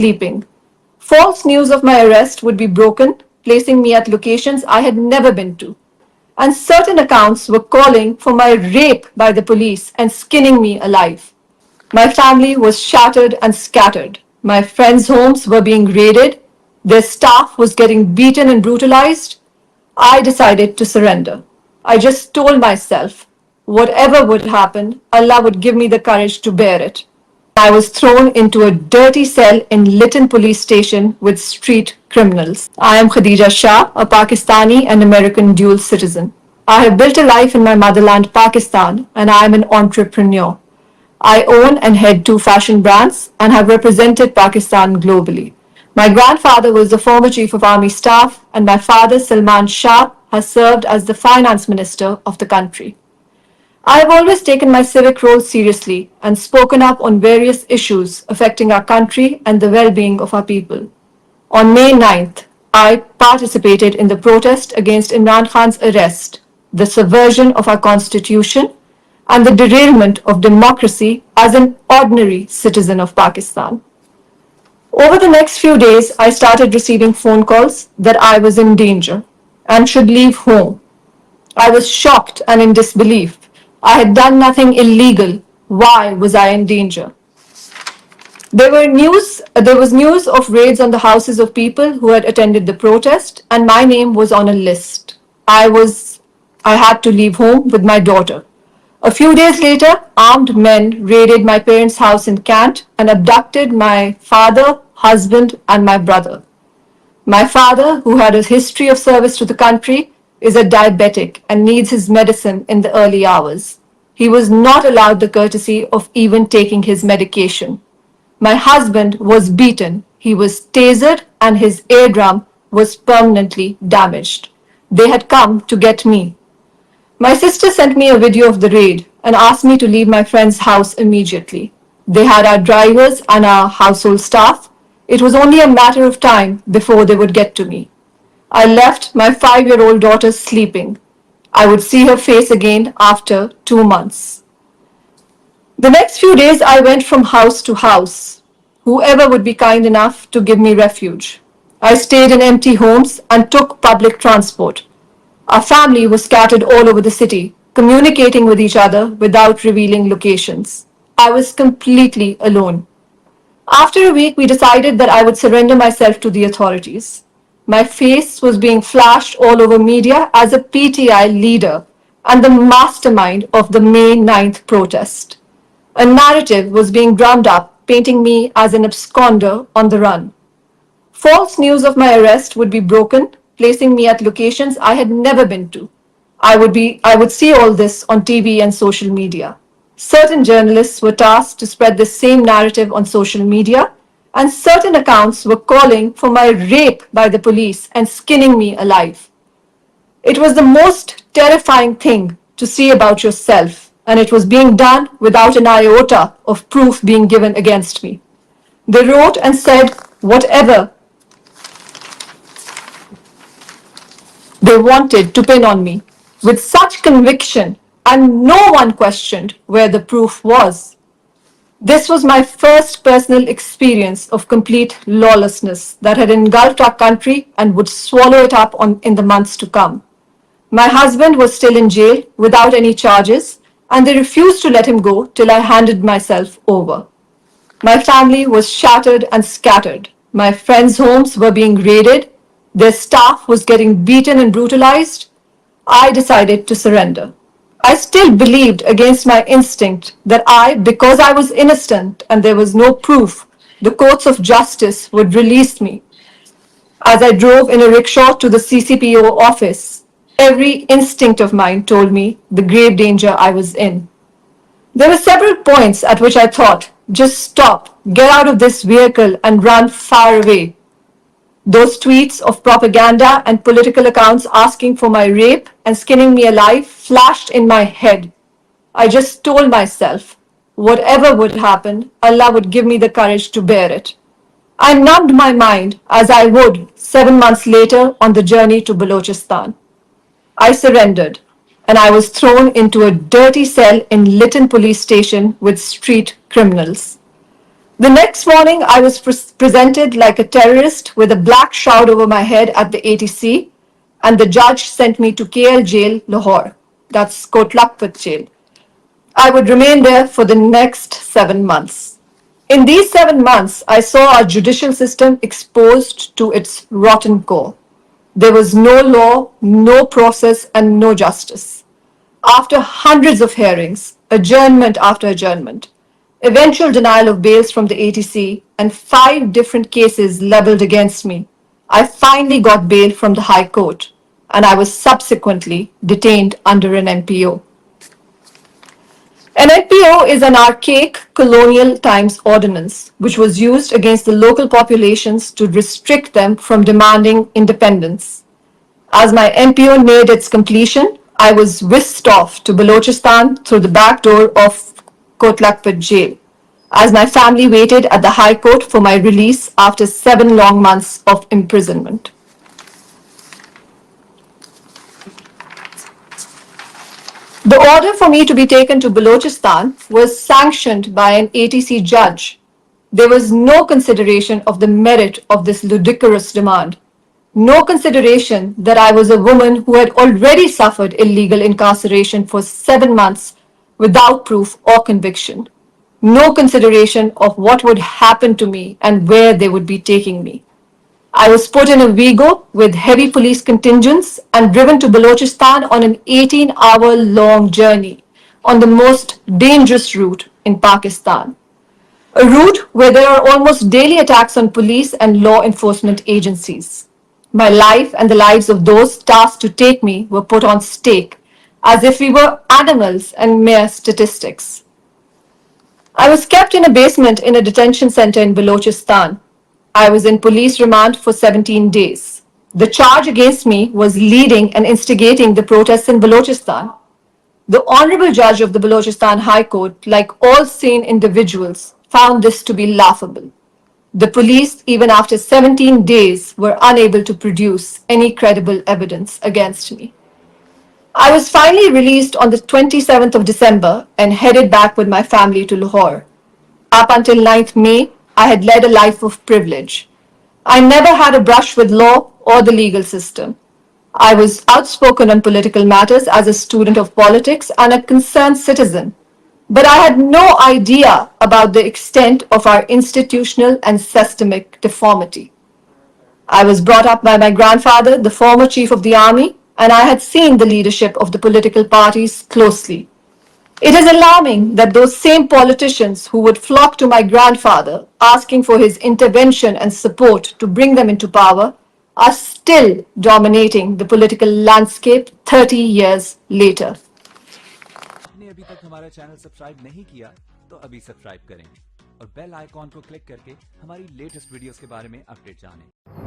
sleeping. False news of my arrest would be broken, placing me at locations I had never been to. And certain accounts were calling for my rape by the police and skinning me alive. My family was shattered and scattered. My friends' homes were being raided. Their staff was getting beaten and brutalized. I decided to surrender. I just told myself, whatever would happen, Allah would give me the courage to bear it. I was thrown into a dirty cell in Lytton police station with street criminals. I am Khadija Shah, a Pakistani and American dual citizen. I have built a life in my motherland, Pakistan, and I am an entrepreneur. I own and head two fashion brands and have represented Pakistan globally. My grandfather was the former Chief of Army Staff, and my father, Salman Shah, has served as the Finance Minister of the country. I have always taken my civic role seriously and spoken up on various issues affecting our country and the well-being of our people. On May 9th, I participated in the protest against Imran Khan's arrest, the subversion of our constitution, and the derailment of democracy as an ordinary citizen of Pakistan. Over the next few days, I started receiving phone calls that I was in danger and should leave home. I was shocked and in disbelief. I had done nothing illegal. Why was I in danger? There was news of raids on the houses of people who had attended the protest, and my name was on a list. I had to leave home with my daughter. A few days later, armed men raided my parents' house in Kant and abducted my father, husband, and my brother. My father, who had a history of service to the country, is a diabetic and needs his medicine in the early hours. He was not allowed the courtesy of even taking his medication. My husband was beaten, he was tasered, and his eardrum was permanently damaged. They had come to get me. My sister sent me a video of the raid and asked me to leave my friend's house immediately. They had our drivers and our household staff. It was only a matter of time before they would get to me. I left my 5-year-old daughter sleeping. I would see her face again after 2 months. The next few days, I went from house to house, whoever would be kind enough to give me refuge. I stayed in empty homes and took public transport. Our family was scattered all over the city, communicating with each other without revealing locations. I was completely alone. After a week, we decided that I would surrender myself to the authorities. My face was being flashed all over media as a PTI leader and the mastermind of the May 9th protest. A narrative was being drummed up, painting me as an absconder on the run. False news of my arrest would be broken, placing me at locations I had never been to. I would see all this on TV and social media. Certain journalists were tasked to spread the same narrative on social media, and certain accounts were calling for my rape by the police and skinning me alive. It was the most terrifying thing to see about yourself, and it was being done without an iota of proof being given against me. They wrote and said whatever they wanted to pin on me with such conviction, and no one questioned where the proof was. This was my first personal experience of complete lawlessness that had engulfed our country and would swallow it up in the months to come. My husband was still in jail without any charges, and they refused to let him go till I handed myself over. My family was shattered and scattered. My friends' homes were being raided. Their staff was getting beaten and brutalized. I decided to surrender. I still believed against my instinct that because I was innocent and there was no proof, the courts of justice would release me. As I drove in a rickshaw to the CCPO office, every instinct of mine told me the grave danger I was in. There were several points at which I thought, just stop, get out of this vehicle and run far away. Those tweets of propaganda and political accounts asking for my rape and skinning me alive flashed in my head. I just told myself, whatever would happen, Allah would give me the courage to bear it. I numbed my mind as I would 7 months later on the journey to Balochistan. I surrendered, and I was thrown into a dirty cell in Lytton police station with street criminals. The next morning, I was presented like a terrorist with a black shroud over my head at the ATC, and the judge sent me to KL jail, Lahore. That's Kotlakpat jail. I would remain there for the next 7 months. In these 7 months, I saw our judicial system exposed to its rotten core. There was no law, no process, and no justice. After hundreds of hearings, adjournment after adjournment, eventual denial of bails from the ATC, and 5 different cases leveled against me, I finally got bail from the High Court, and I was subsequently detained under an NPO. An NPO is an archaic colonial times ordinance which was used against the local populations to restrict them from demanding independence. As my NPO neared its completion, I was whisked off to Balochistan through the back door of Kotlakpat jail, as my family waited at the High Court for my release after 7 long months of imprisonment. The order for me to be taken to Balochistan was sanctioned by an ATC judge. There was no consideration of the merit of this ludicrous demand. No consideration that I was a woman who had already suffered illegal incarceration for 7 months without proof or conviction. No consideration of what would happen to me and where they would be taking me. I was put in a Vigo with heavy police contingents and driven to Balochistan on an 18-hour long journey on the most dangerous route in Pakistan. A route where there are almost daily attacks on police and law enforcement agencies. My life and the lives of those tasked to take me were put on stake as if we were animals and mere statistics. I was kept in a basement in a detention center in Balochistan. I was in police remand for 17 days. The charge against me was leading and instigating the protests in Balochistan. The Honorable Judge of the Balochistan High Court, like all sane individuals, found this to be laughable. The police, even after 17 days, were unable to produce any credible evidence against me. I was finally released on the 27th of December and headed back with my family to Lahore. Up until 9th May, I had led a life of privilege. I never had a brush with law or the legal system. I was outspoken on political matters as a student of politics and a concerned citizen, but I had no idea about the extent of our institutional and systemic deformity. I was brought up by my grandfather, the former chief of the army, and I had seen the leadership of the political parties closely. It is alarming that those same politicians who would flock to my grandfather asking for his intervention and support to bring them into power are still dominating the political landscape 30 years later. आपने अभी तक हमारा channel subscribe नहीं किया तो अभी subscribe करें और बेल आइकॉन को क्लिक करके हमारी लेटेस्ट वीडियोस के बारे में अपडेट जानें।